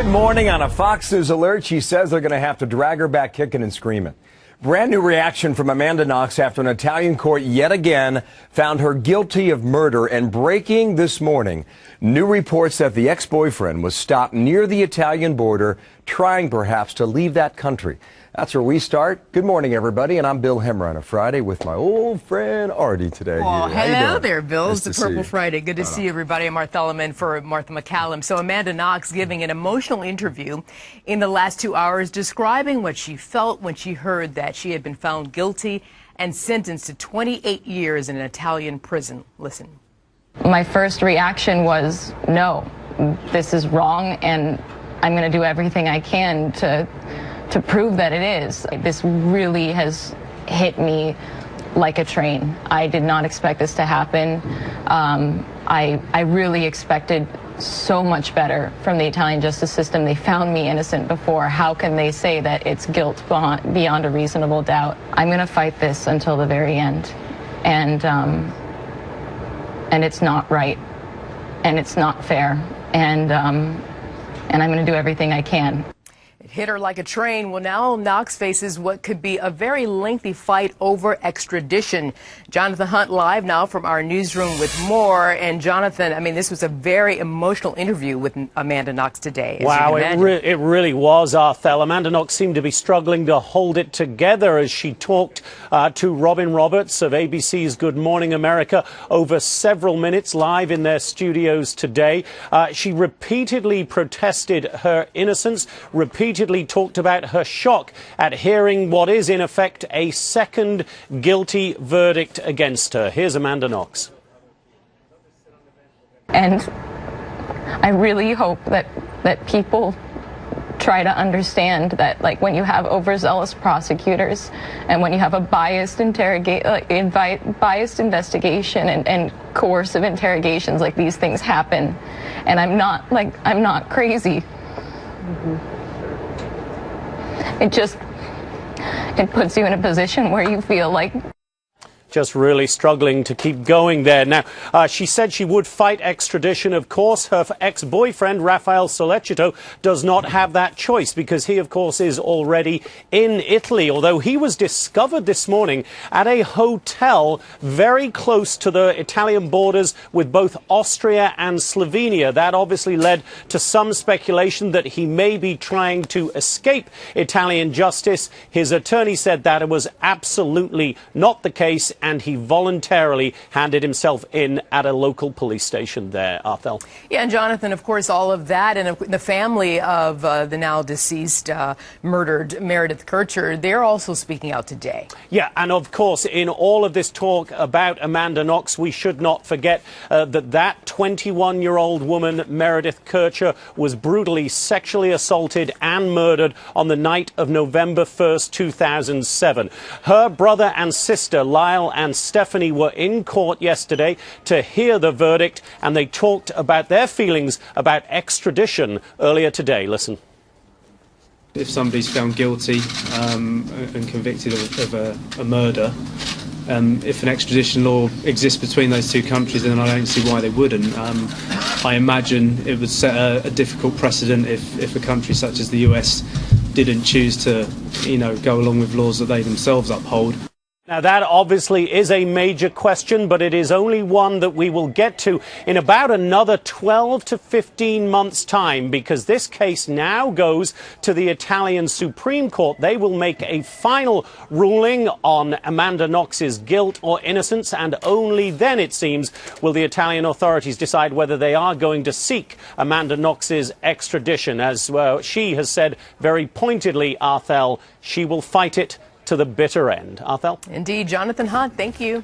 morning on a Fox News alert. She says they're going to have to drag her back kicking and screaming. Brand new reaction from Amanda Knox after an Italian court yet again found her guilty of murder. And breaking this morning, new reports that the ex-boyfriend was stopped near the Italian border, trying perhaps to leave that country. That's where we start. Good morning, everybody, and I'm Bill Hemmer on a Friday with my old friend Artie today. Well, hello there, Bill. Nice It's the Purple Friday. Good to see everybody. I'm Martha Elliman for Martha McCallum. So Amanda Knox giving an emotional interview in the last 2 hours describing what she felt when she heard that she had been found guilty and sentenced to 28 years in an Italian prison. Listen. My first reaction was, no, this is wrong, and I'm going to do everything I can to prove that it is. This really has hit me like a train. I did not expect this to happen. I really expected so much better from the Italian justice system. They found me innocent before. How can they say that it's guilt beyond a reasonable doubt? I'm going to fight this until the very end. And it's not right. And it's not fair. And I'm going to do everything I can. It hit her like a train. Well, now Knox faces what could be a very lengthy fight over extradition. Jonathan Hunt live now from our newsroom with more. And Jonathan, I mean, this was a very emotional interview with Amanda Knox today. Wow, it really was, Arthel. Amanda Knox seemed to be struggling to hold it together as she talked to Robin Roberts of ABC's Good Morning America over several minutes live in their studios today. She repeatedly protested her innocence, repeatedly talked about her shock at hearing what is in effect a second guilty verdict against her. Here's Amanda Knox. And I really hope that people try to understand that, like, when you have overzealous prosecutors and when you have a biased investigation and coercive interrogations, like, these things happen. And I'm not crazy. It puts you in a position where you feel like just really struggling to keep going there. Now, she said she would fight extradition. Of course, her ex-boyfriend, Rafael Sollecito, does not have that choice because he, of course, is already in Italy, although he was discovered this morning at a hotel very close to the Italian borders with both Austria and Slovenia. That obviously led to some speculation that he may be trying to escape Italian justice. His attorney said that it was absolutely not the case, and he voluntarily handed himself in at a local police station there, Arthel. Yeah, and Jonathan, of course, all of that, and the family of the now deceased, murdered Meredith Kircher, they're also speaking out today. Yeah, and of course, in all of this talk about Amanda Knox, we should not forget that 21-year-old woman, Meredith Kircher, was brutally sexually assaulted and murdered on the night of November 1st, 2007. Her brother and sister, Lyle and Stephanie, were in court yesterday to hear the verdict, and they talked about their feelings about extradition earlier today. Listen. If somebody's found guilty and convicted of a murder, if an extradition law exists between those two countries, then I don't see why they wouldn't. I imagine it would set a difficult precedent if a country such as the US didn't choose to, go along with laws that they themselves uphold. Now, that obviously is a major question, but it is only one that we will get to in about another 12 to 15 months' time, because this case now goes to the Italian Supreme Court. They will make a final ruling on Amanda Knox's guilt or innocence, and only then, it seems, will the Italian authorities decide whether they are going to seek Amanda Knox's extradition. As she has said very pointedly, Arthel, she will fight it to the bitter end. Arthel? Indeed. Jonathan Hunt, thank you.